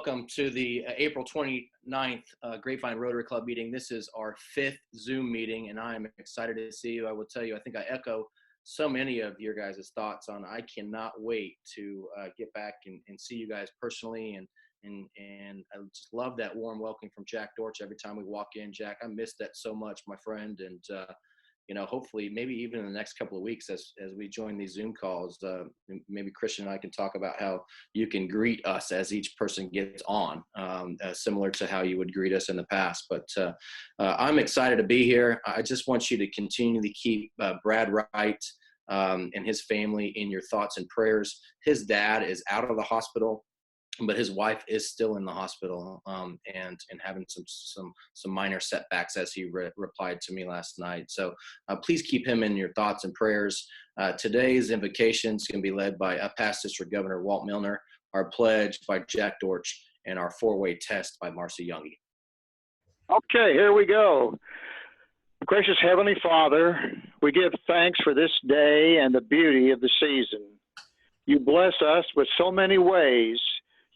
welcome to the April 29th Grapevine Rotary Club meeting. This is our 5th Zoom meeting, and I'm excited to see you. I will tell you, I think I echo so many of your guys' thoughts on I cannot wait to get back and see you guys personally, and I just love that warm welcome from Jack Dortch every time we walk in. Jack, I miss that so much, my friend, and you know, hopefully maybe even in the next couple of weeks as we join these Zoom calls, maybe Christian and I can talk about how you can greet us as each person gets on, similar to how you would greet us in the past. But I'm excited to be here. I just want you to continue to keep Brad Wright and his family in your thoughts and prayers. His dad is out of the hospital, but his wife is still in the hospital and having some minor setbacks, as he replied to me last night. So please keep him in your thoughts and prayers. Today's invocation is going to be led by past District Governor Walt Milner, our pledge by Jack Dortch, and our four-way test by Marcy Youngie. Okay, here we go. Gracious Heavenly Father, we give thanks for this day and the beauty of the season. You bless us with so many ways.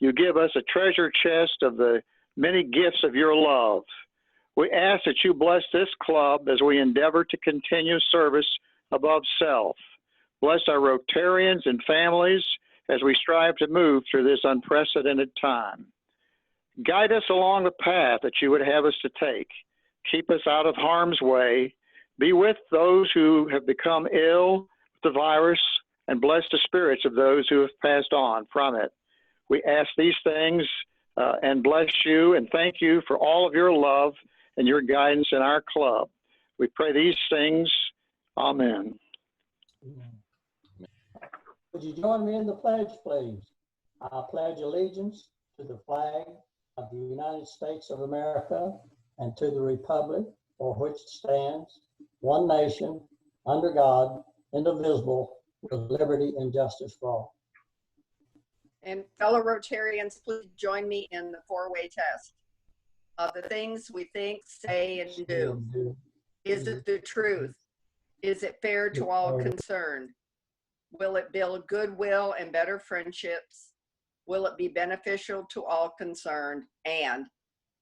You give us a treasure chest of the many gifts of your love. We ask that you bless this club as we endeavor to continue service above self. Bless our Rotarians and families as we strive to move through this unprecedented time. Guide us along the path that you would have us to take. Keep us out of harm's way. Be with those who have become ill with the virus, and bless the spirits of those who have passed on from it. We ask these things and bless you and thank you for all of your love and your guidance in our club. We pray these things. Amen. Would you join me in the pledge, please? I pledge allegiance to the flag of the United States of America and to the republic for which it stands, one nation, under God, indivisible, with liberty and justice for all. And fellow Rotarians, please join me in the four-way test. Of the things we think, say, and do, is it the truth? Is it fair to all concerned? Will it build goodwill and better friendships? Will it be beneficial to all concerned? And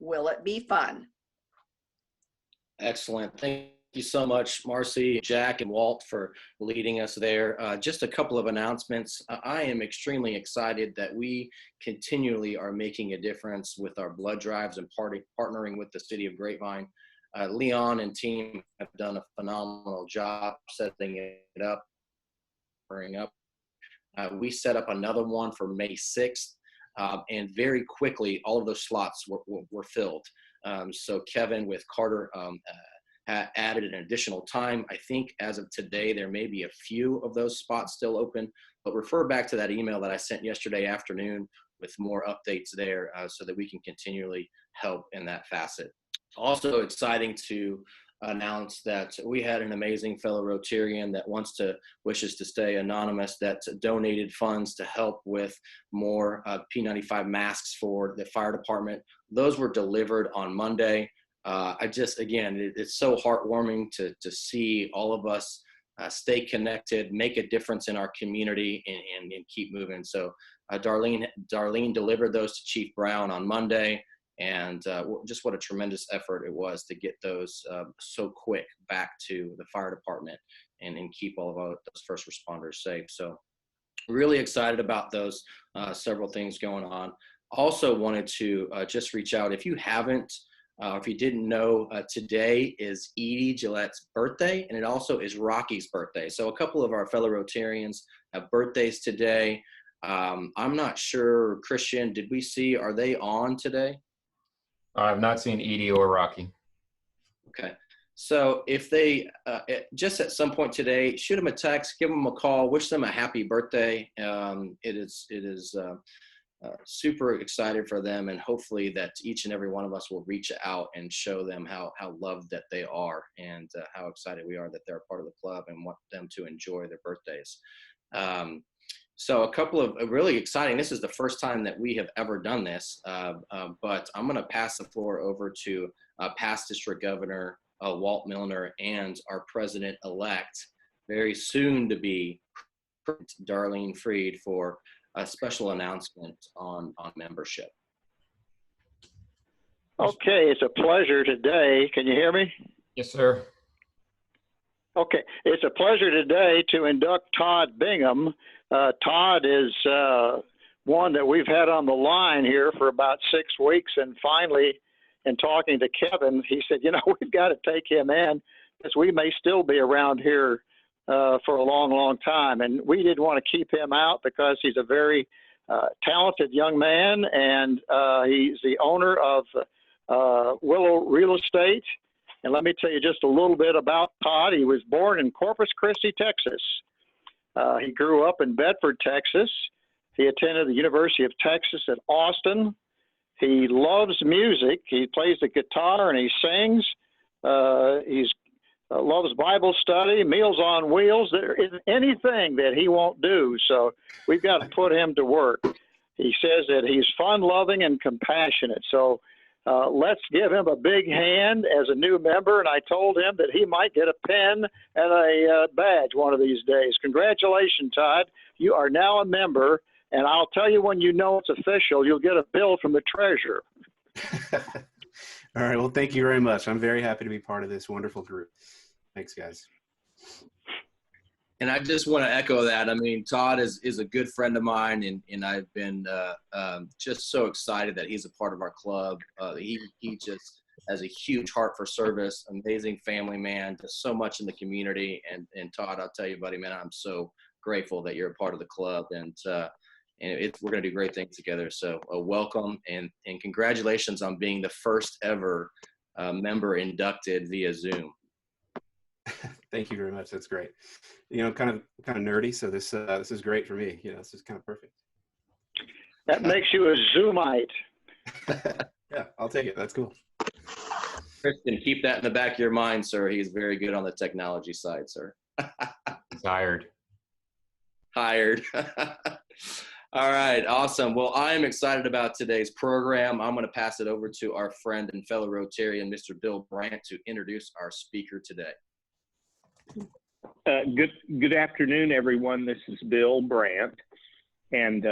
will it be fun? Excellent. Thank you so much, Marcy, Jack, and Walt, for leading us there. Just a couple of announcements. I am extremely excited that we continually are making a difference with our blood drives and partnering with the city of Grapevine. Leon and team have done a phenomenal job setting it up, hurrying up. We set up another one for May 6th, and very quickly, all of those slots were filled. So Kevin with Carter added an additional time. I think as of today, there may be a few of those spots still open, but refer back to that email that I sent yesterday afternoon with more updates there so that we can continually help in that facet. Also exciting to announce that we had an amazing fellow Rotarian that wishes to stay anonymous, that donated funds to help with more P95 masks for the fire department. Those were delivered on Monday. It's so heartwarming to see all of us stay connected, make a difference in our community, and keep moving. So Darlene delivered those to Chief Brown on Monday, and just what a tremendous effort it was to get those so quick back to the fire department and keep all of those first responders safe. So really excited about those several things going on. Also wanted to just reach out, if you haven't, if you didn't know, today is Edie Gillette's birthday, and it also is Rocky's birthday. So a couple of our fellow Rotarians have birthdays today. I'm not sure, Christian, did we see, are they on today? I've not seen Edie or Rocky. Okay. So if they, just at some point today, shoot them a text, give them a call, wish them a happy birthday. It is super excited for them, and hopefully that each and every one of us will reach out and show them how loved that they are, and how excited we are that they're a part of the club and want them to enjoy their birthdays. So a couple of really exciting, this is the first time that we have ever done this, but I'm going to pass the floor over to past District Governor Walt Milner and our President-elect, very soon to be Darlene Freed, for a special announcement on membership. Okay, it's a pleasure today. Can you hear me? Yes, sir. Okay, it's a pleasure today to induct Todd Bingham. Todd is one that we've had on the line here for about 6 weeks, and finally, in talking to Kevin, he said, you know, we've got to take him in because we may still be around here for a long, long time. And we didn't want to keep him out because he's a very talented young man, and he's the owner of Willow Real Estate. And let me tell you just a little bit about Todd. He was born in Corpus Christi, Texas. He grew up in Bedford, Texas. He attended the University of Texas at Austin. He loves music. He plays the guitar and he sings. He loves Bible study, Meals on Wheels. There isn't anything that he won't do. So we've got to put him to work. He says that he's fun-loving and compassionate. So let's give him a big hand as a new member. And I told him that he might get a pen and a badge one of these days. Congratulations, Todd. You are now a member. And I'll tell you when you know it's official, you'll get a bill from the treasurer. All right. Well, thank you very much. I'm very happy to be part of this wonderful group. Thanks, guys. And I just want to echo that. I mean, Todd is a good friend of mine, and I've been just so excited that he's a part of our club. He just has a huge heart for service, amazing family man, does so much in the community. And Todd, I'll tell you, buddy, man, I'm so grateful that you're a part of the club, and we're going to do great things together. So welcome and congratulations on being the first ever member inducted via Zoom. Thank you very much. That's great. You know, kind of nerdy. So this is great for me. You know, this is kind of perfect. That makes you a Zoomite. Yeah, I'll take it. That's cool. Kristen, keep that in the back of your mind, sir. He's very good on the technology side, sir. Tired. Hired. All right, awesome. Well, I am excited about today's program. I'm going to pass it over to our friend and fellow Rotarian, Mr. Bill Brandt, to introduce our speaker today. Good afternoon, everyone. This is Bill Brandt, and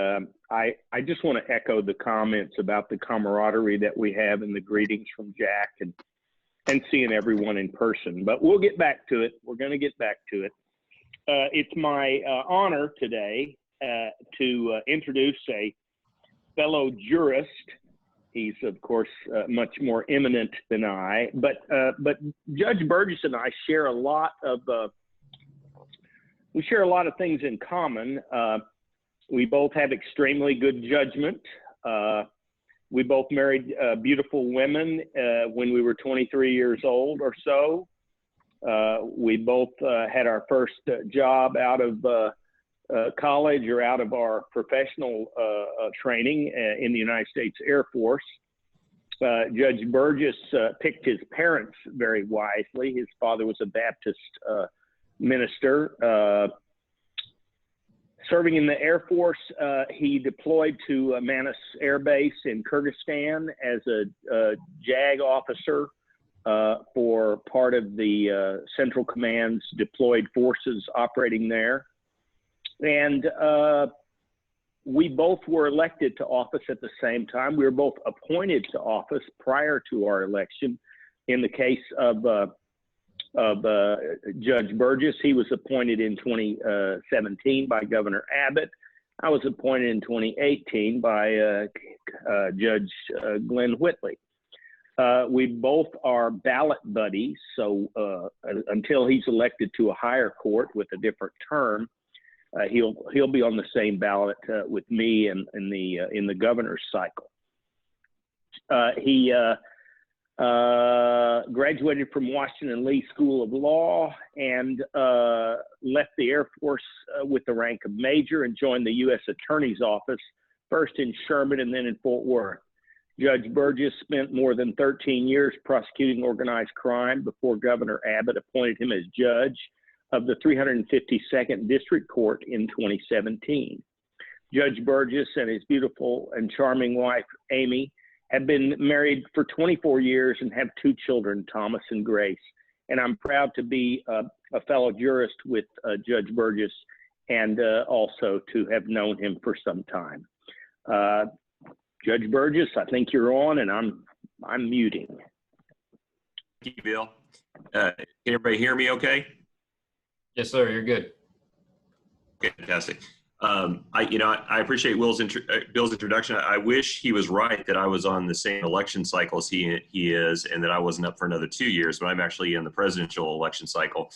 I just want to echo the comments about the camaraderie that we have and the greetings from Jack and seeing everyone in person. But we'll get back to it. We're going to get back to it. It's my honor today to introduce a fellow jurist. He's, of course, much more eminent than I, but Judge Burgess and I share a lot of things in common. We both have extremely good judgment. We both married beautiful women when we were 23 years old or so. We both had our first job out of college or out of our professional training in the United States Air Force. Judge Burgess picked his parents very wisely. His father was a Baptist minister. Serving in the Air Force, he deployed to Manas Air Base in Kyrgyzstan as a JAG officer for part of the Central Command's deployed forces operating there. And we both were elected to office at the same time. We were both appointed to office prior to our election. In the case of Judge Burgess, he was appointed in 2017 by Governor Abbott. I was appointed in 2018 by Judge Glenn Whitley. We both are ballot buddies, so until he's elected to a higher court with a different term, he'll be on the same ballot with me in the governor's cycle. He graduated from Washington Lee School of Law and left the Air Force with the rank of major and joined the U.S. Attorney's Office, first in Sherman and then in Fort Worth. Judge Burgess spent more than 13 years prosecuting organized crime before Governor Abbott appointed him as judge of the 352nd District Court in 2017. Judge Burgess and his beautiful and charming wife, Amy, have been married for 24 years and have 2 children, Thomas and Grace. And I'm proud to be a fellow jurist with Judge Burgess and also to have known him for some time. Judge Burgess, I think you're on, and I'm muting. Thank you, Bill. Can everybody hear me okay? Yes, sir. You're good. Okay, fantastic. I appreciate Bill's introduction. I wish he was right that I was on the same election cycle as he is, and that I wasn't up for another 2 years, but I'm actually in the presidential election cycle.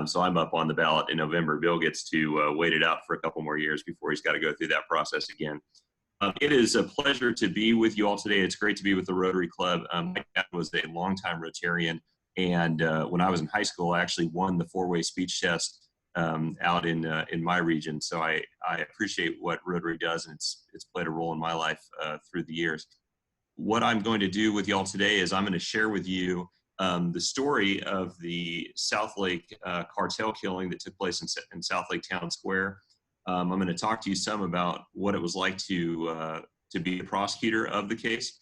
So I'm up on the ballot in November. Bill gets to wait it out for a couple more years before he's got to go through that process again. It is a pleasure to be with you all today. It's great to be with the Rotary Club. My dad was a longtime Rotarian, and when I was in high school, I actually won the four-way speech test out in my region. So I appreciate what Rotary does, and it's played a role in my life through the years. What I'm going to do with y'all today is I'm going to share with you the story of the Southlake cartel killing that took place in Southlake Town Square. I'm going to talk to you some about what it was like to be a prosecutor of the case,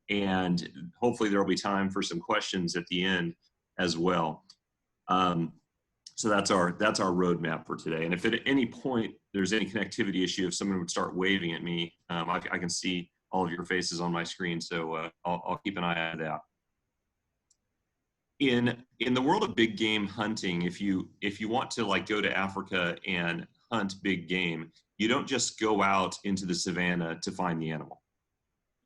and hopefully there will be time for some questions at the end as well. So that's our roadmap for today. And if at any point there's any connectivity issue, if someone would start waving at me, I can see all of your faces on my screen, so I'll keep an eye on that. In the world of big game hunting, if you want to like go to Africa and hunt big game, you don't just go out into the savannah to find the animal.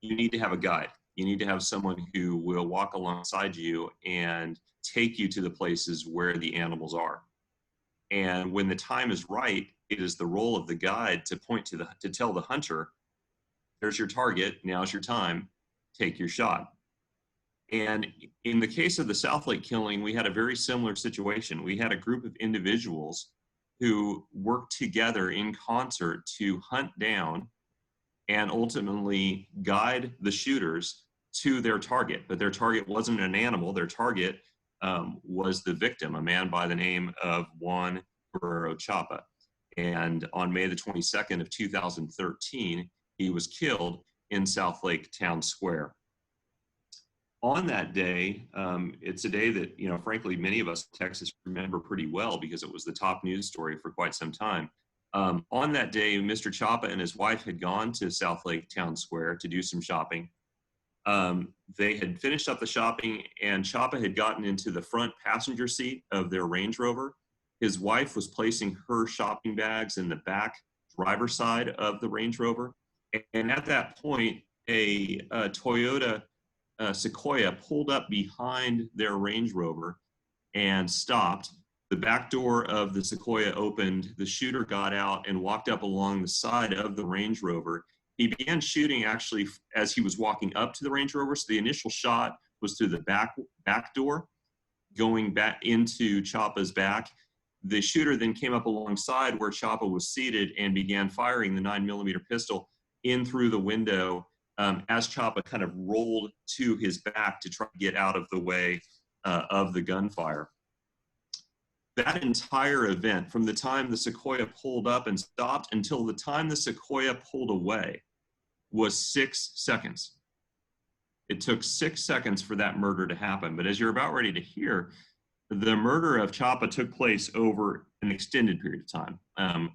You need to have a guide. You need to have someone who will walk alongside you and take you to the places where the animals are. And when the time is right, it is the role of the guide to tell the hunter, there's your target, now's your time, take your shot. And in the case of the Southlake killing, we had a very similar situation. We had a group of individuals who worked together in concert to hunt down and ultimately guide the shooters to their target. But their target wasn't an animal. Their target was the victim, a man by the name of Juan Guerrero Chapa. And on May the 22nd of 2013, he was killed in Southlake Town Square. On that day, it's a day that, frankly, many of us in Texas remember pretty well because it was the top news story for quite some time. On that day, Mr. Chapa and his wife had gone to Southlake Town Square to do some shopping. They had finished up the shopping, and Chapa had gotten into the front passenger seat of their Range Rover. His wife was placing her shopping bags in the back driver's side of the Range Rover. And at that point, a Toyota Sequoia pulled up behind their Range Rover and stopped. The back door of the Sequoia opened. The shooter got out and walked up along the side of the Range Rover. He began shooting actually as he was walking up to the Range Rover. So the initial shot was through the back door, going back into Chapa's back. The shooter then came up alongside where Chapa was seated and began firing the 9mm pistol in through the window as Chapa kind of rolled to his back to try to get out of the way of the gunfire. That entire event, from the time the Sequoia pulled up and stopped until the time the Sequoia pulled away, was 6 seconds. It took 6 seconds for that murder to happen. But as you're about ready to hear, the murder of Chapa took place over an extended period of time.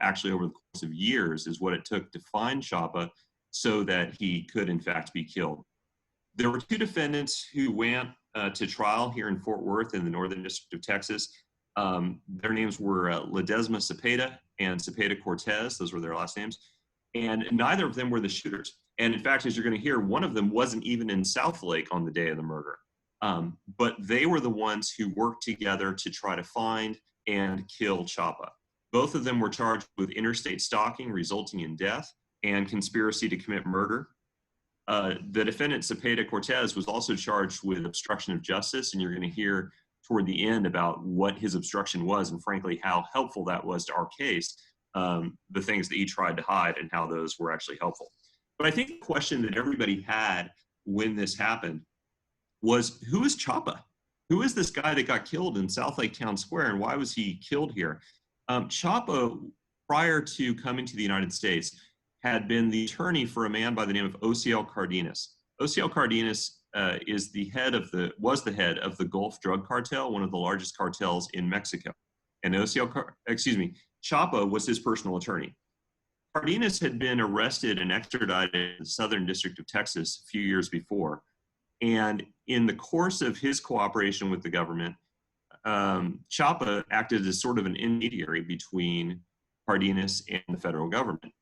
Actually, over the course of years is what it took to find Chapa so that he could, in fact, be killed. There were two defendants who went to trial here in Fort Worth in the Northern District of Texas. Their names were Ledesma Cepeda and Cepeda Cortez. Those were their last names. And neither of them were the shooters. And in fact, as you're going to hear, one of them wasn't even in Southlake on the day of the murder. But they were the ones who worked together to try to find and kill Chapa. Both of them were charged with interstate stalking resulting in death and conspiracy to commit murder. The defendant, Cepeda Cortez, was also charged with obstruction of justice, and you're going to hear toward the end about what his obstruction was and frankly how helpful that was to our case, the things that he tried to hide and how those were actually helpful. But I think the question that everybody had when this happened was, who is Chapa? Who is this guy that got killed in Southlake Town Square, and why was he killed here? Chapa, prior to coming to the United States, had been the attorney for a man by the name of OCL Cardenas. OCL Cardenas was the head of the Gulf drug cartel, one of the largest cartels in Mexico. And Chapa was his personal attorney. Cardenas had been arrested and extradited in the Southern District of Texas a few years before. And in the course of his cooperation with the government, Chapa acted as sort of an intermediary between Cardenas and the federal government.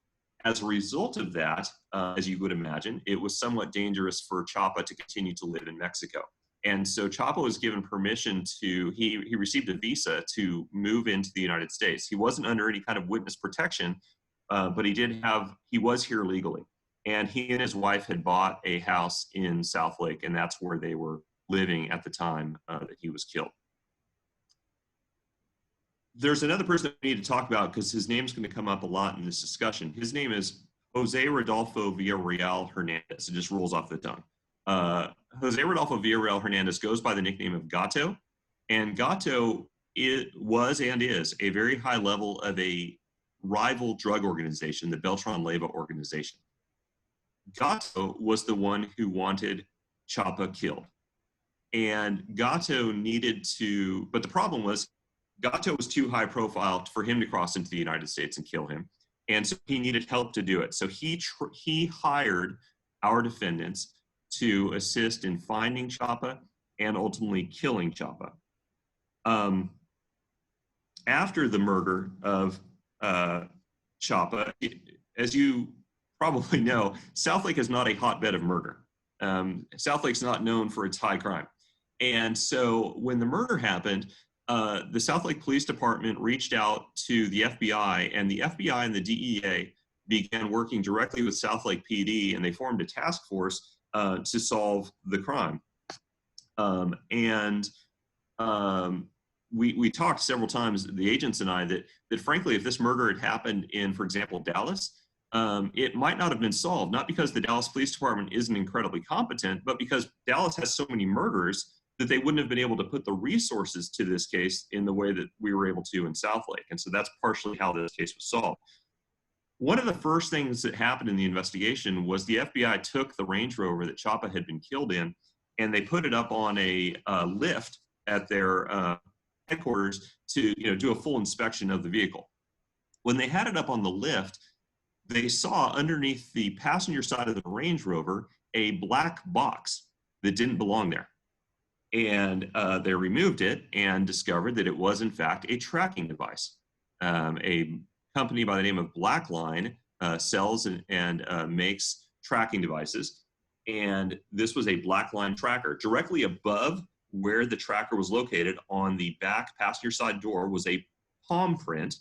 As a result of that, as you would imagine, it was somewhat dangerous for Chapa to continue to live in Mexico. And so Chapa was given permission to, he received a visa to move into the United States. He wasn't under any kind of witness protection, but he was here legally. And he and his wife had bought a house in Southlake, and that's where they were living at the time that he was killed. There's another person that we need to talk about because his name's going to come up a lot in this discussion. His name is Jose Rodolfo Villarreal Hernandez. It just rolls off the tongue. Jose Rodolfo Villarreal Hernandez goes by the nickname of Gato, and Gato was and is a very high level of a rival drug organization, the Beltran Leyva organization. Gato was the one who wanted Chapa killed. And Gato needed to, but the problem was Gato was too high profile for him to cross into the United States and kill him. And so he needed help to do it. So he hired our defendants to assist in finding Chapa and ultimately killing Chapa. After the murder of Chapa, as you probably know, Southlake is not a hotbed of murder. Southlake's not known for its high crime. And so when the murder happened, the Southlake Police Department reached out to the FBI, and the FBI and the DEA began working directly with Southlake PD, and they formed a task force to solve the crime. We talked several times, the agents and I, that frankly, if this murder had happened in, for example, Dallas, it might not have been solved, not because the Dallas Police Department isn't incredibly competent, but because Dallas has so many murders that they wouldn't have been able to put the resources to this case in the way that we were able to in Southlake. And so that's partially how this case was solved. One of the first things that happened in the investigation was the FBI took the Range Rover that Chapa had been killed in, and they put it up on a lift at their headquarters to do a full inspection of the vehicle. When they had it up on the lift, they saw underneath the passenger side of the Range Rover a black box that didn't belong there. And they removed it and discovered that it was, in fact, a tracking device. A company by the name of Blackline sells and makes tracking devices. And this was a Blackline tracker. Directly above where the tracker was located on the back passenger side door was a palm print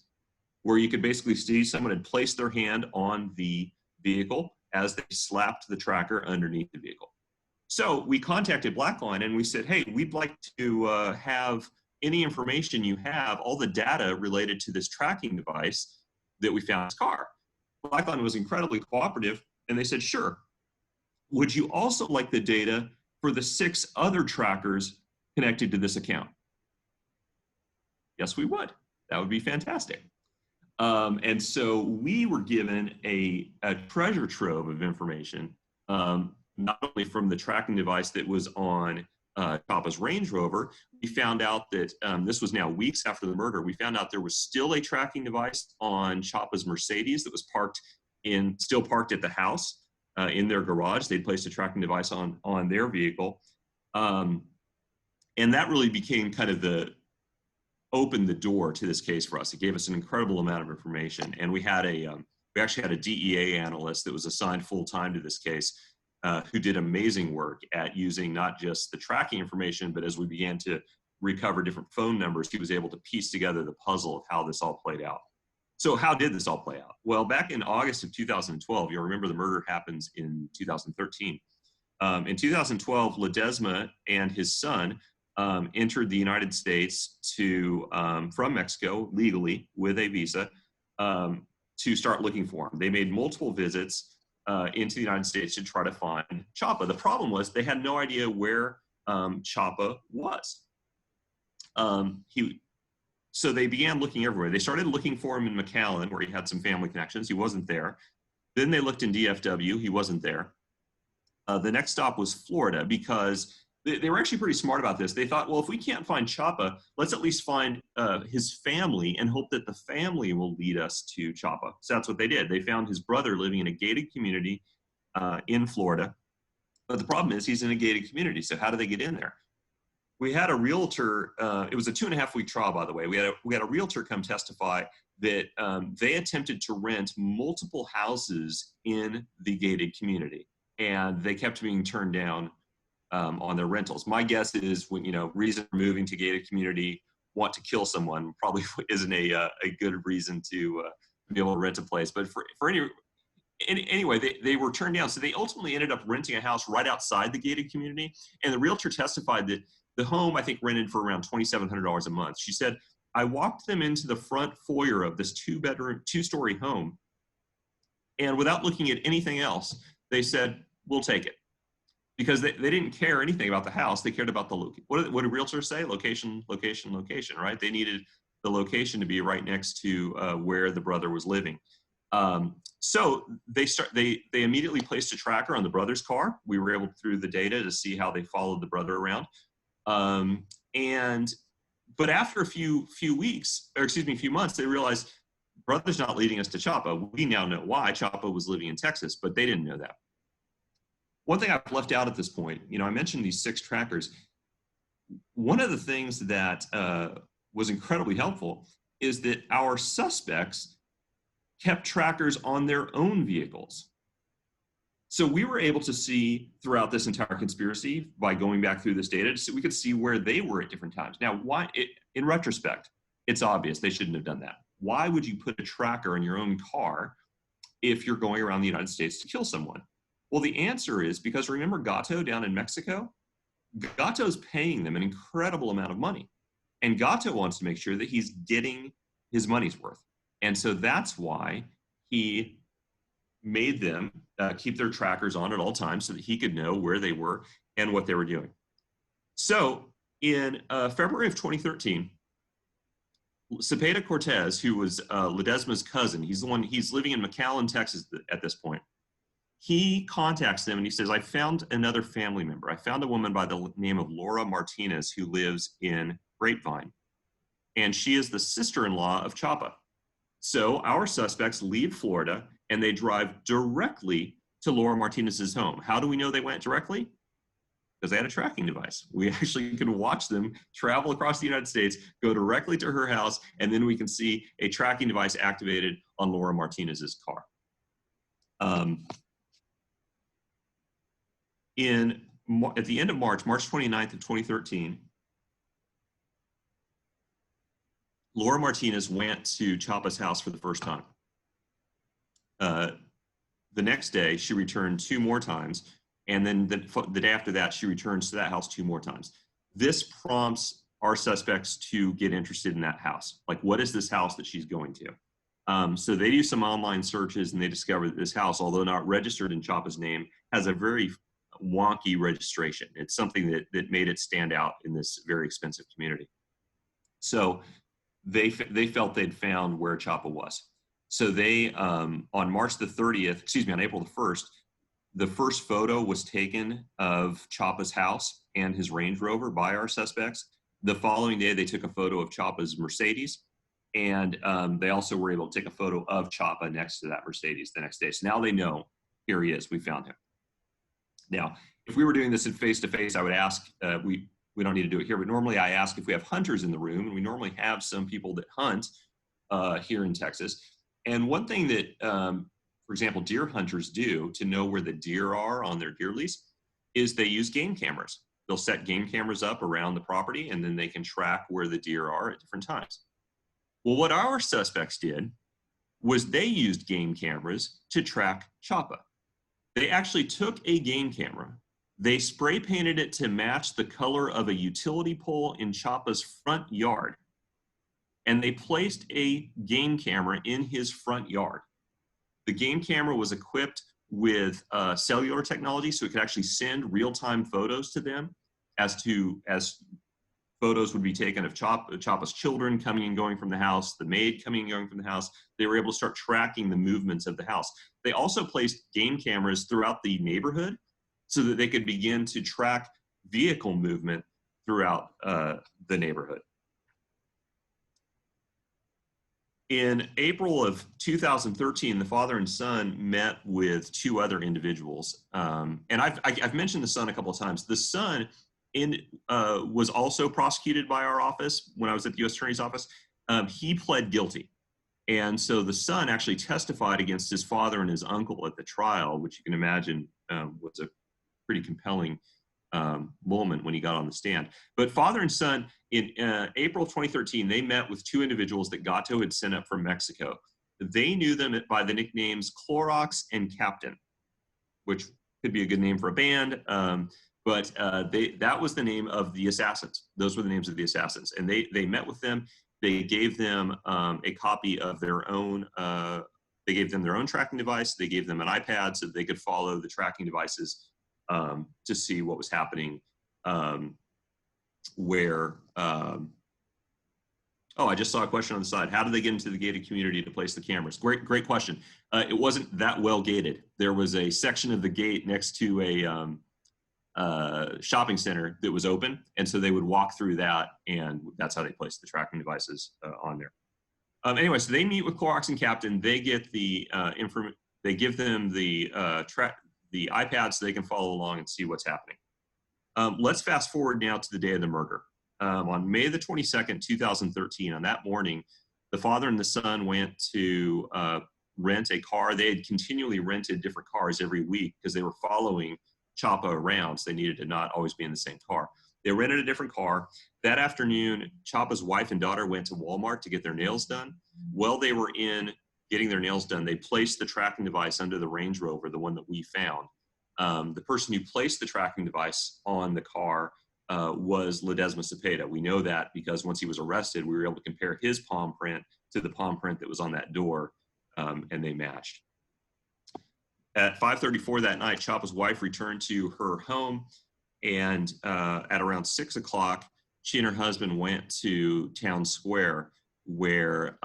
where you could basically see someone had placed their hand on the vehicle as they slapped the tracker underneath the vehicle. So we contacted Blackline and we said, hey, we'd like to have any information you have, all the data related to this tracking device that we found in this car. Blackline was incredibly cooperative and they said, sure. Would you also like the data for the 6 other trackers connected to this account? Yes, we would. That would be fantastic. And so we were given a treasure trove of information, not only from the tracking device that was on Chapa's Range Rover. We found out that this was now weeks after the murder. We found out there was still a tracking device on Chapa's Mercedes that was still parked at the house in their garage. They'd placed a tracking device on their vehicle. And that really became kind of opened the door to this case for us. It gave us an incredible amount of information. And we actually had a DEA analyst that was assigned full-time to this case who did amazing work at using not just the tracking information, but as we began to recover different phone numbers, he was able to piece together the puzzle of how this all played out. So how did this all play out? Well, back in August of 2012, you'll remember the murder happens in 2013. In 2012, Ledesma and his son entered the United States from Mexico legally with a visa to start looking for him. They made multiple visits into the United States to try to find Chapa. The problem was they had no idea where Chapa was. So they began looking everywhere. They started looking for him in McAllen, where he had some family connections. He wasn't there. Then they looked in DFW. He wasn't there. The next stop was Florida, because they were actually pretty smart about this. They thought, well, if we can't find Chapa, let's at least find his family and hope that the family will lead us to Chapa. So that's what they did. They found his brother living in a gated community in Florida. But the problem is he's in a gated community. So how do they get in there? We had a realtor, it was a 2.5-week trial, by the way. We had a realtor come testify that they attempted to rent multiple houses in the gated community, and they kept being turned down on their rentals. My guess is when, reason for moving to gated community, want to kill someone probably isn't a good reason to be able to rent a place. But anyway, they were turned down. So they ultimately ended up renting a house right outside the gated community. And the realtor testified that the home, I think, rented for around $2,700 a month. She said, I walked them into the front foyer of this 2-story home, and without looking at anything else, they said, we'll take it. Because they didn't care anything about the house. They cared about the location. What do realtors say? Location, location, location, right? They needed the location to be right next to where the brother was living. So they immediately placed a tracker on the brother's car. We were able, through the data, to see how they followed the brother around. But after a few months, they realized brother's not leading us to Chapa. We now know why. Chapa was living in Texas, but they didn't know that. One thing I've left out at this point, I mentioned these 6 trackers. One of the things that was incredibly helpful is that our suspects kept trackers on their own vehicles. So we were able to see throughout this entire conspiracy, by going back through this data, so we could see where they were at different times. Now, in retrospect, it's obvious they shouldn't have done that. Why would you put a tracker in your own car if you're going around the United States to kill someone? Well, the answer is because, remember Gato down in Mexico? Gato's paying them an incredible amount of money. And Gato wants to make sure that he's getting his money's worth. And so that's why he made them keep their trackers on at all times so that he could know where they were and what they were doing. So in February of 2013, Cepeda Cortez, who was Ledesma's cousin, he's living in McAllen, Texas at this point. He contacts them and he says, I found another family member. I found a woman by the name of Laura Martinez who lives in Grapevine. And she is the sister-in-law of Chapa. So our suspects leave Florida and they drive directly to Laura Martinez's home. How do we know they went directly? Because they had a tracking device. We actually can watch them travel across the United States, go directly to her house, and then we can see a tracking device activated on Laura Martinez's car. At the end of March 29th of 2013, Laura Martinez went to Chapa's house for the first time. The next day, she returned 2 more times. And then the day after that, she returns to that house 2 more times. This prompts our suspects to get interested in that house. Like, what is this house that she's going to? So they do some online searches and they discover that this house, although not registered in Chapa's name, has a very wonky registration. It's something that made it stand out in this very expensive community. So they felt they'd found where Chapa was. So they, on March the 30th, on April the 1st, the first photo was taken of Chapa's house and his Range Rover by our suspects. The following day, they took a photo of Chapa's Mercedes, and they also were able to take a photo of Chapa next to that Mercedes the next day. So now they know, here he is, we found him. Now, if we were doing this in face-to-face, I would ask, we don't need to do it here, but normally I ask if we have hunters in the room, and we normally have some people that hunt here in Texas. And one thing that, for example, deer hunters do to know where the deer are on their deer lease is they use game cameras. They'll set game cameras up around the property, and then they can track where the deer are at different times. Well, what our suspects did was they used game cameras to track Chapa. They actually took a game camera, they spray painted it to match the color of a utility pole in Chapa's front yard, and they placed a game camera in his front yard. The game camera was equipped with cellular technology, so it could actually send real-time photos to them as photos would be taken of Chapa's children coming and going from the house, the maid coming and going from the house. They were able to start tracking the movements of the house. They also placed game cameras throughout the neighborhood so that they could begin to track vehicle movement throughout the neighborhood. In April of 2013, the father and son met with two other individuals. And I've mentioned the son a couple of times. The son was also prosecuted by our office when I was at the U.S. Attorney's Office. He pled guilty. And so the son actually testified against his father and his uncle at the trial, which you can imagine was a pretty compelling moment when he got on the stand. But father and son, in April 2013, they met with two individuals that Gato had sent up from Mexico. They knew them by the nicknames Clorox and Captain, which could be a good name for a band. But that was the name of the assassins. Those were the names of the assassins. And they met with them. They gave them a copy of their own, they gave them their own tracking device. They gave them an iPad so that they could follow the tracking devices to see what was happening oh, I just saw a question on the side. How did they get into the gated community to place the cameras? Great question. It wasn't that well gated. There was a section of the gate next to a shopping center that was open, and so they would walk through that, and that's how they placed the tracking devices on there. Anyway, so they meet with Clorox and Captain. They get the they give them the iPad so they can follow along and see what's happening. Let's fast forward now to the day of the murder. On May the 22nd, 2013, on that morning, the father and the son went to rent a car. They had continually rented different cars every week because they were following Chapa around, so they needed to not always be in the same car. They rented a different car. That afternoon, Chapa's wife and daughter went to Walmart to get their nails done. While they were in getting their nails done, they placed the tracking device under the Range Rover, the one that we found. The person who placed the tracking device on the car was Ledesma Cepeda. We know that because once he was arrested, we were able to compare his palm print to the palm print that was on that door, and they matched. At 5:34 that night, Chapa's wife returned to her home, and at around 6 o'clock, she and her husband went to Town Square, where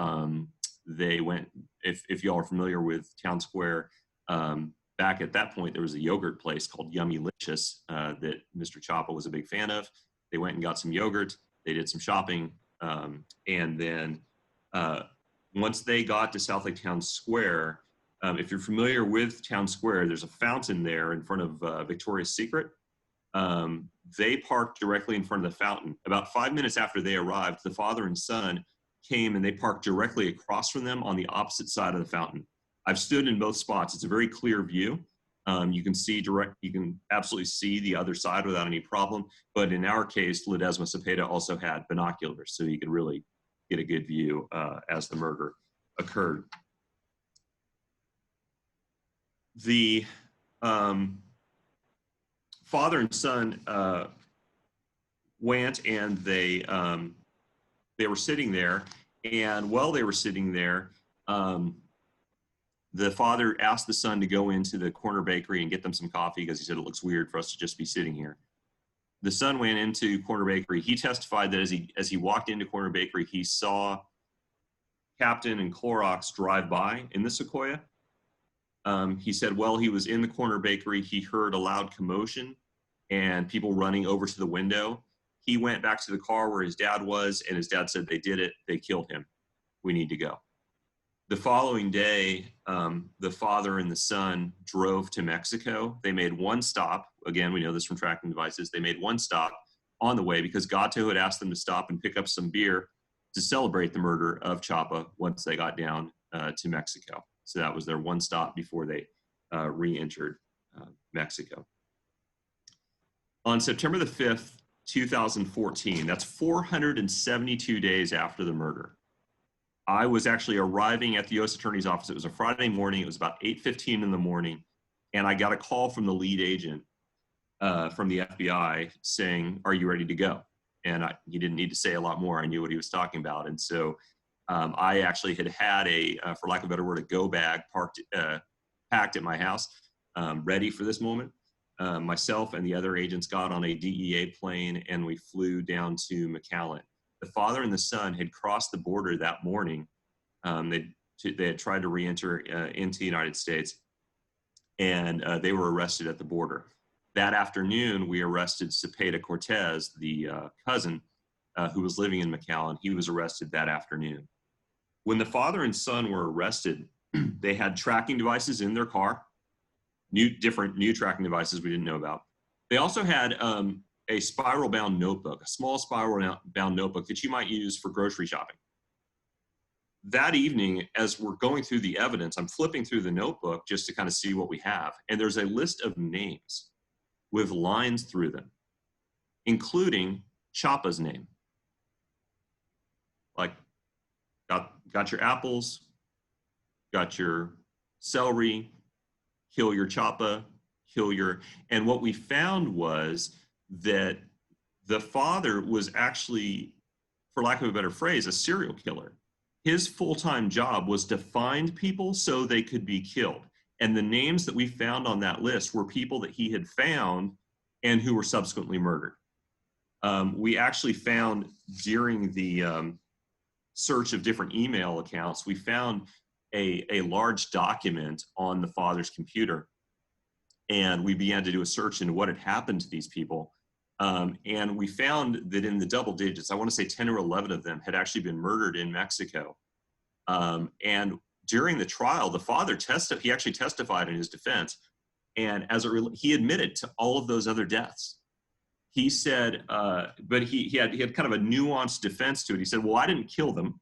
they went. If y'all are familiar with Town Square, back at that point, there was a yogurt place called Yummy Licious that Mr. Chapa was a big fan of. They went and got some yogurt. They did some shopping, and then once they got to Southlake Town Square. If you're familiar with Town Square, there's a fountain there in front of Victoria's Secret. They parked directly in front of the fountain. About 5 minutes after they arrived, the father and son came and they parked directly across from them on the opposite side of the fountain. I've stood in both spots. It's a very clear view. You can absolutely see the other side without any problem. But in our case, Ledesma Cepeda also had binoculars, so you could really get a good view as the murder occurred. The father and son went and they were sitting there, and while they were sitting there, the father asked the son to go into the corner bakery and get them some coffee because he said it looks weird for us to just be sitting here. The son went into corner bakery. He testified that as he walked into corner bakery, he saw Captain and Clorox drive by in the Sequoia. He said, while he was in the corner bakery, he heard a loud commotion and people running over to the window. He went back to the car where his dad was, and his dad said, they did it. They killed him. We need to go. The following day, the father and the son drove to Mexico. They made one stop. Again, we know this from tracking devices. They made one stop on the way because Gato had asked them to stop and pick up some beer to celebrate the murder of Chapa once they got down to Mexico. So that was their one stop before they re-entered Mexico. On September the 5th, 2014, that's 472 days after the murder, I was actually arriving at the U.S. Attorney's Office. It was a Friday morning. It was about 8:15 in the morning, and I got a call from the lead agent from the FBI saying, "Are you ready to go?" And he didn't need to say a lot more. I knew what he was talking about, and so I actually had a, for lack of a better word, a go bag packed at my house, ready for this moment. Myself and the other agents got on a DEA plane, and we flew down to McAllen. The father and the son had crossed the border that morning. They had tried to re-enter into the United States, and they were arrested at the border. That afternoon, we arrested Cepeda Cortez, the cousin who was living in McAllen. He was arrested that afternoon. When the father and son were arrested, they had tracking devices in their car, different new tracking devices we didn't know about. They also had a spiral-bound notebook, a small spiral-bound notebook that you might use for grocery shopping. That evening, as we're going through the evidence, I'm flipping through the notebook just to kind of see what we have. And there's a list of names with lines through them, including Chapa's name. Like, got your apples, got your celery, kill your Chapa, kill your, and what we found was that the father was actually, for lack of a better phrase, a serial killer. His full-time job was to find people so they could be killed. And the names that we found on that list were people that he had found and who were subsequently murdered. We actually found during the search of different email accounts, we found a large document on the father's computer. And we began to do a search into what had happened to these people. And we found that in the double digits, I want to say 10 or 11 of them had actually been murdered in Mexico. And during the trial, the father he actually testified in his defense. And he admitted to all of those other deaths. He said, but he had kind of a nuanced defense to it. He said, well, I didn't kill them.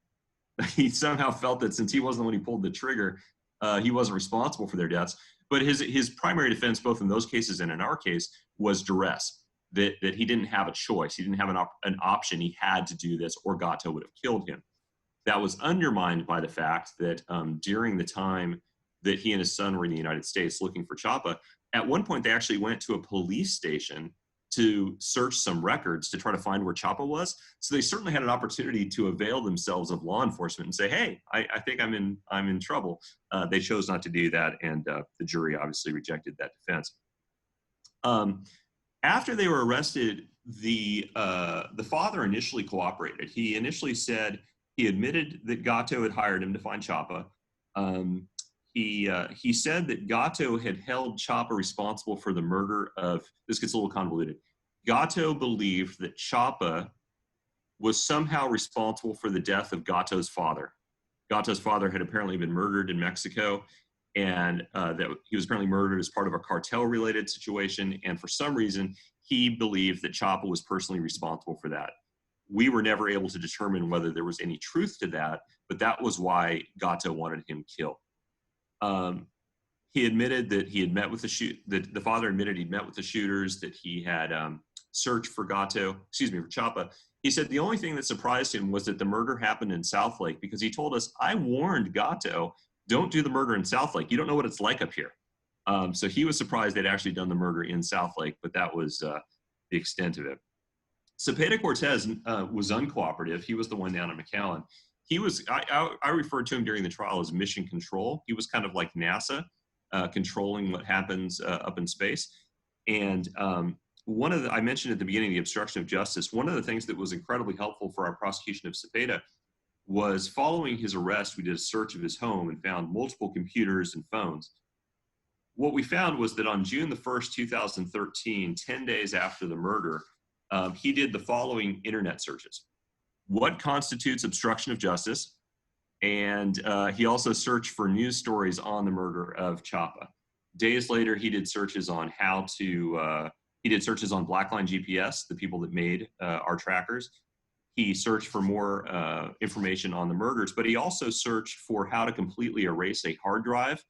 He somehow felt that since he wasn't the one who pulled the trigger, he wasn't responsible for their deaths. But his primary defense, both in those cases and in our case, was duress, that he didn't have a choice. He didn't have an option. He had to do this or Gatto would have killed him. That was undermined by the fact that during the time that he and his son were in the United States looking for Chapa, at one point they actually went to a police station to search some records to try to find where Chapa was. So they certainly had an opportunity to avail themselves of law enforcement and say, hey, I think I'm in trouble. They chose not to do that, and the jury obviously rejected that defense. After they were arrested, the father initially cooperated. He initially said he admitted that Gatto had hired him to find Chapa. He said that Gatto had held Chapa responsible for the murder of, this gets a little convoluted. Gatto believed that Chapa was somehow responsible for the death of Gatto's father. Gatto's father had apparently been murdered in Mexico, and that he was apparently murdered as part of a cartel-related situation. And for some reason, he believed that Chapa was personally responsible for that. We were never able to determine whether there was any truth to that, but that was why Gatto wanted him killed. He admitted that he had met with the father admitted he'd met with the shooters, that he had searched for for Chapa. He said the only thing that surprised him was that the murder happened in Southlake, because he told us, I warned Gatto, don't do the murder in Southlake. You don't know what it's like up here. So he was surprised they'd actually done the murder in Southlake, but that was the extent of it. Cepeda Cortez was uncooperative. He was the one down in McAllen. He was, I referred to him during the trial as mission control. He was kind of like NASA, controlling what happens up in space. And I mentioned at the beginning, the obstruction of justice. One of the things that was incredibly helpful for our prosecution of Cepeda was, following his arrest, we did a search of his home and found multiple computers and phones. What we found was that on June the 1st, 2013, 10 days after the murder, he did the following internet searches. What constitutes obstruction of justice? And he also searched for news stories on the murder of Chapa. Days later, he did searches on Blackline GPS, the people that made our trackers. He searched for more information on the murders, but he also searched for how to completely erase a hard drive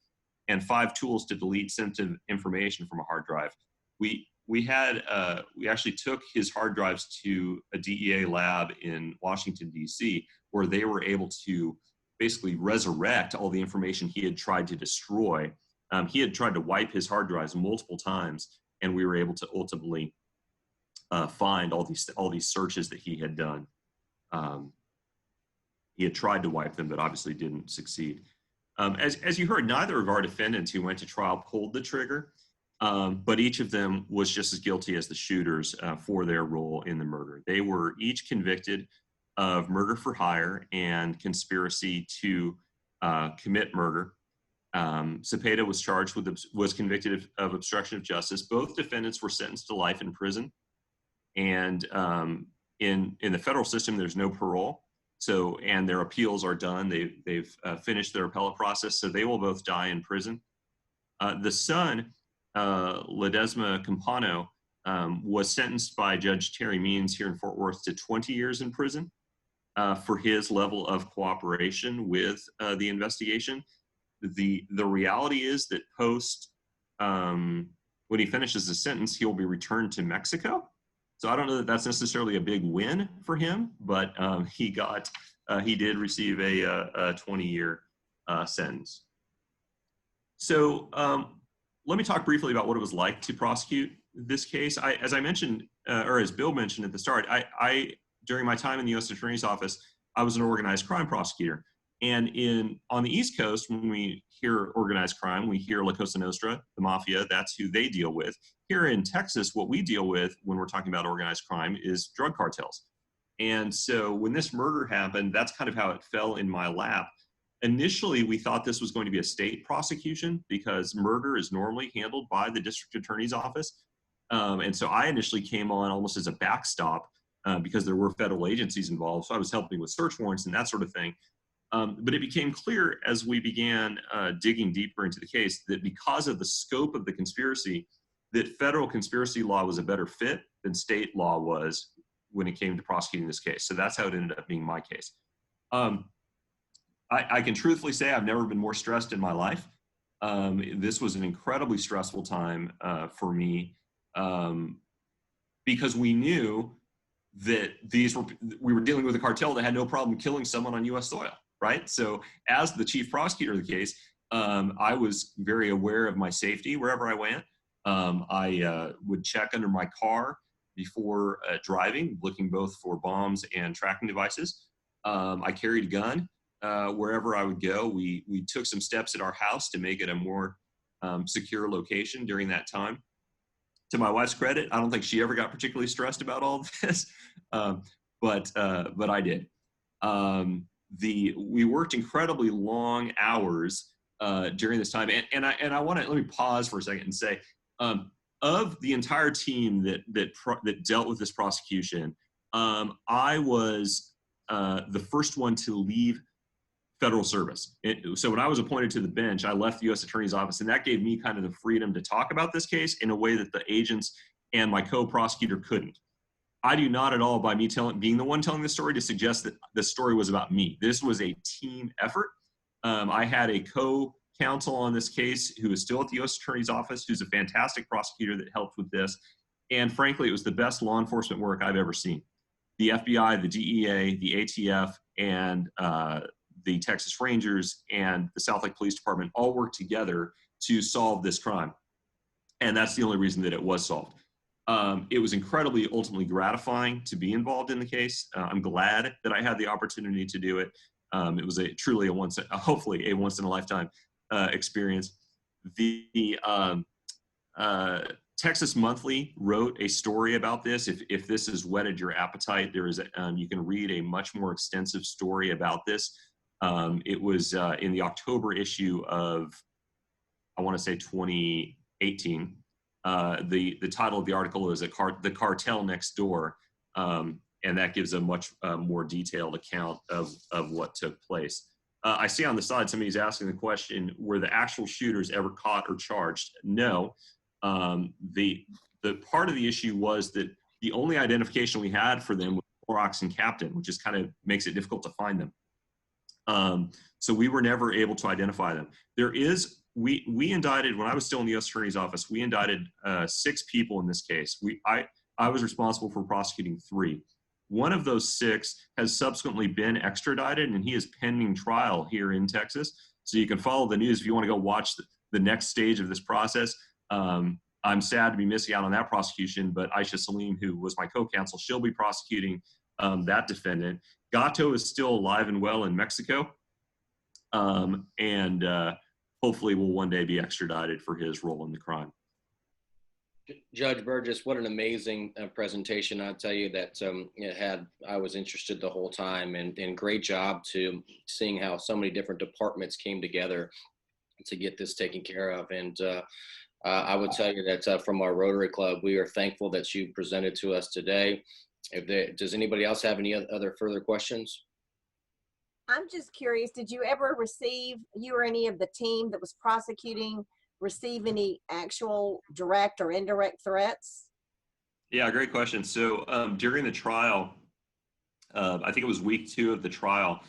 and 5 tools to delete sensitive information from a hard drive. We actually took his hard drives to a DEA lab in Washington, D.C., where they were able to basically resurrect all the information he had tried to destroy. He had tried to wipe his hard drives multiple times, and we were able to ultimately find all these searches that he had done. He had tried to wipe them, but obviously didn't succeed. As you heard, neither of our defendants who went to trial pulled the trigger. But each of them was just as guilty as the shooters for their role in the murder. They were each convicted of murder for hire and conspiracy to commit murder. Cepeda was convicted of obstruction of justice. Both defendants were sentenced to life in prison. And in the federal system, there's no parole. So, and their appeals are done. They've finished their appellate process, so they will both die in prison. The son, Ledesma Campano, was sentenced by Judge Terry Means here in Fort Worth to 20 years in prison for his level of cooperation with the investigation. The reality is that when he finishes his sentence, he'll be returned to Mexico. So I don't know that that's necessarily a big win for him, but he did receive a 20-year sentence. So let me talk briefly about what it was like to prosecute this case. As I mentioned, or as Bill mentioned at the start, during my time in the U.S. Attorney's Office, I was an organized crime prosecutor. And on the East Coast, when we hear organized crime, we hear La Cosa Nostra, the mafia. That's who they deal with. Here in Texas, what we deal with when we're talking about organized crime is drug cartels. And so when this murder happened, that's kind of how it fell in my lap. Initially, we thought this was going to be a state prosecution because murder is normally handled by the district attorney's office. And so I initially came on almost as a backstop because there were federal agencies involved. So I was helping with search warrants and that sort of thing. But it became clear as we began digging deeper into the case that because of the scope of the conspiracy, that federal conspiracy law was a better fit than state law was when it came to prosecuting this case. So that's how it ended up being my case. I can truthfully say I've never been more stressed in my life. This was an incredibly stressful time for me because we knew that we were dealing with a cartel that had no problem killing someone on U.S. soil, right? So as the chief prosecutor of the case, I was very aware of my safety wherever I went. I would check under my car before driving, looking both for bombs and tracking devices. I carried a gun wherever I would go. We took some steps at our house to make it a more secure location during that time. To my wife's credit, I don't think she ever got particularly stressed about all of this, but I did. We worked incredibly long hours during this time, and I want to let me pause for a second and say, of the entire team that dealt with this prosecution, I was the first one to leave federal service. So when I was appointed to the bench, I left the U.S. Attorney's Office, and that gave me kind of the freedom to talk about this case in a way that the agents and my co-prosecutor couldn't. I do not at all, by me being the one telling the story, to suggest that the story was about me. This was a team effort. I had a co-counsel on this case who is still at the U.S. Attorney's Office, who's a fantastic prosecutor that helped with this. And frankly, it was the best law enforcement work I've ever seen. The FBI, the DEA, the ATF, and the Texas Rangers and the Southlake Police Department all worked together to solve this crime. And that's the only reason that it was solved. It was incredibly ultimately gratifying to be involved in the case. I'm glad that I had the opportunity to do it. It was hopefully a once in a lifetime experience. The Texas Monthly wrote a story about this. If this has whetted your appetite, you can read a much more extensive story about this. It was in the October issue of, I want to say 2018. The title of the article is The Cartel Next Door, and that gives a much more detailed account of what took place. I see on the side somebody's asking the question, were the actual shooters ever caught or charged? No. The part of the issue was that the only identification we had for them was Clorox and Captain, which just kind of makes it difficult to find them. So we were never able to identify them. We indicted, when I was still in the U.S. Attorney's Office, we indicted 6 people in this case. I was responsible for prosecuting 3. One of those 6 has subsequently been extradited, and he is pending trial here in Texas. So you can follow the news if you want to go watch the next stage of this process. I'm sad to be missing out on that prosecution, but Aisha Salim, who was my co-counsel, she'll be prosecuting that defendant. Gato is still alive and well in Mexico, and hopefully will one day be extradited for his role in the crime. Judge Burgess, what an amazing presentation. I'll tell you that I was interested the whole time, and great job to seeing how so many different departments came together to get this taken care of. And I would tell you that from our Rotary Club, we are thankful that you presented to us today. Does anybody else have any other further questions? I'm just curious, did you ever receive, you or any of the team that was prosecuting, receive any actual direct or indirect threats? Yeah, great question. So during the trial, I think it was week 2 of the trial,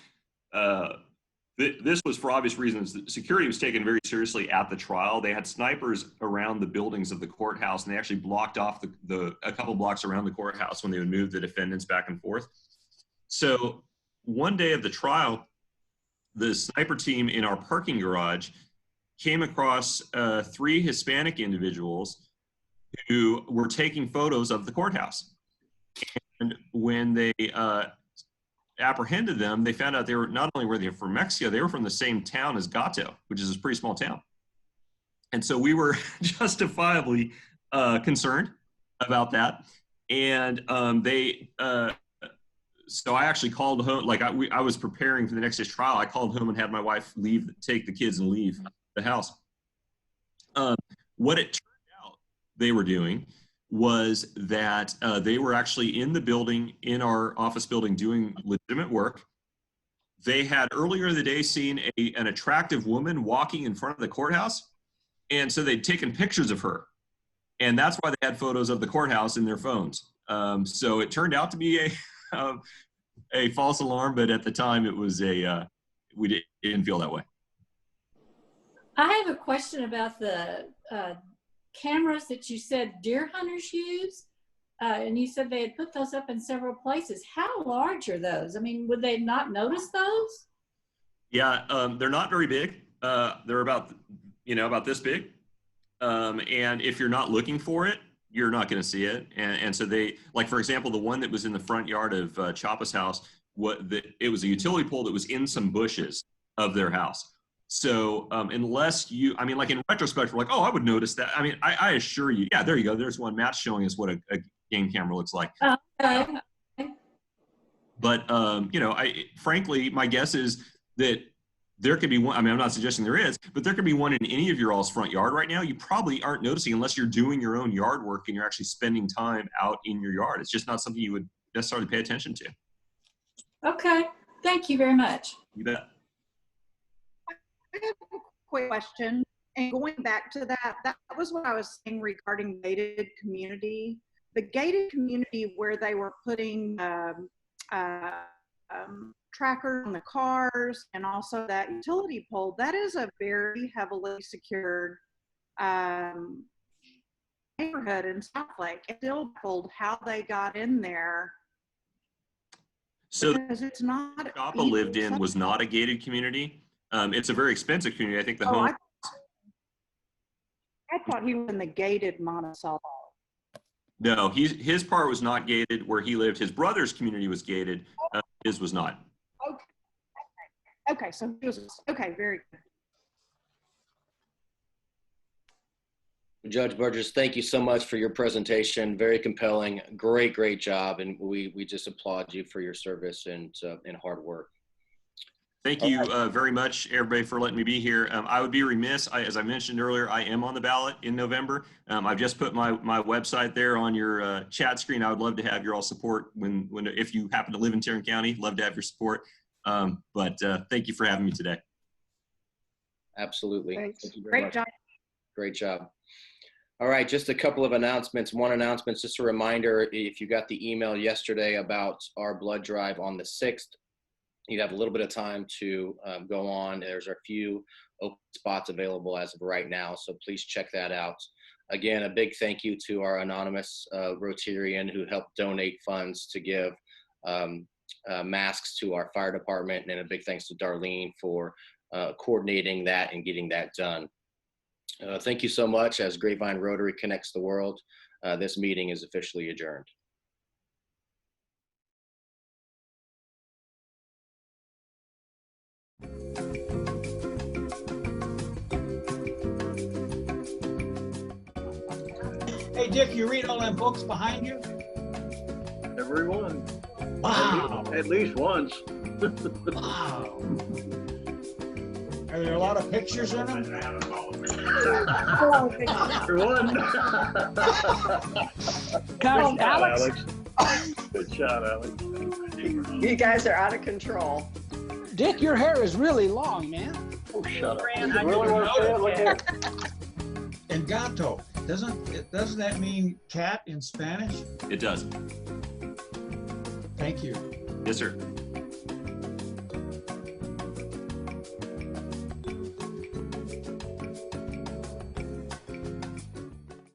this was for obvious reasons. Security was taken very seriously at the trial. They had snipers around the buildings of the courthouse, and they actually blocked off a couple blocks around the courthouse when they would move the defendants back and forth. So one day of the trial, the sniper team in our parking garage came across 3 Hispanic individuals who were taking photos of the courthouse. And when they apprehended them, they found out they were not only were they from Mexico, they were from the same town as Gato, which is a pretty small town. And so we were justifiably concerned about that. And so I actually called home, like I was preparing for the next day's trial. I called home and had my wife take the kids and leave the house. What it turned out they were doing was that they were actually in the building, in our office building, doing legitimate work. They had earlier in the day seen an attractive woman walking in front of the courthouse. And so they'd taken pictures of her. And that's why they had photos of the courthouse in their phones. So it turned out to be a false alarm, but at the time it was we didn't feel that way. I have a question about the cameras that you said deer hunters use, and you said they had put those up in several places. How large are those? I mean, would they not notice those? Yeah, they're not very big. They're about this big. And if you're not looking for it, you're not going to see it. And so they, like, for example, the one that was in the front yard of Chapa's house, it was a utility pole that was in some bushes of their house. So unless you, I mean, like in retrospect, we're like, oh, I would notice that. I mean, I assure you, yeah, there you go. There's one. Matt's showing us what a game camera looks like. Okay. But, frankly, my guess is that there could be one. I mean, I'm not suggesting there is, but there could be one in any of your all's front yard right now. You probably aren't noticing unless you're doing your own yard work and you're actually spending time out in your yard. It's just not something you would necessarily pay attention to. Okay. Thank you very much. You bet. I have a quick question, and going back to that was what I was saying regarding gated community. The gated community where they were putting trackers on the cars and also that utility pole, that is a very heavily secured neighborhood in Southlake. It's still told how they got in there. So because it's not. Chapa lived in was not a gated community. It's a very expensive community. I think the home. I thought he was in the gated Monticello. No, his part was not gated where he lived. His brother's community was gated. His was not. Okay. So he was okay. Very good. Judge Burgess, thank you so much for your presentation. Very compelling. Great job, and we just applaud you for your service and hard work. Thank you very much, everybody, for letting me be here. I would be remiss, as I mentioned earlier, I am on the ballot in November. I've just put my website there on your chat screen. I would love to have your all support if you happen to live in Tarrant County. Love to have your support. But thank you for having me today. Absolutely. Thanks. Thank you very much. Job. Great job. All right, just a couple of announcements. One announcement, just a reminder, if you got the email yesterday about our blood drive on the 6th, you have a little bit of time to go on. There's a few open spots available as of right now, so please check that out. Again, a big thank you to our anonymous Rotarian who helped donate funds to give masks to our fire department, and a big thanks to Darlene for coordinating that and getting that done. Thank you so much. As Grapevine Rotary connects the world, this meeting is officially adjourned. Hey, Dick, you read all them books behind you? Everyone. Wow. At least once. Wow. Are there a lot of pictures in them? Everyone. Gosh, Alex. Good shot, Alex. You guys are out of control. Dick, your hair is really long, man. Oh, shut up. Fran, You really want to say it? Look here. And gato, doesn't that mean cat in Spanish? It does. Thank you. Yes, sir.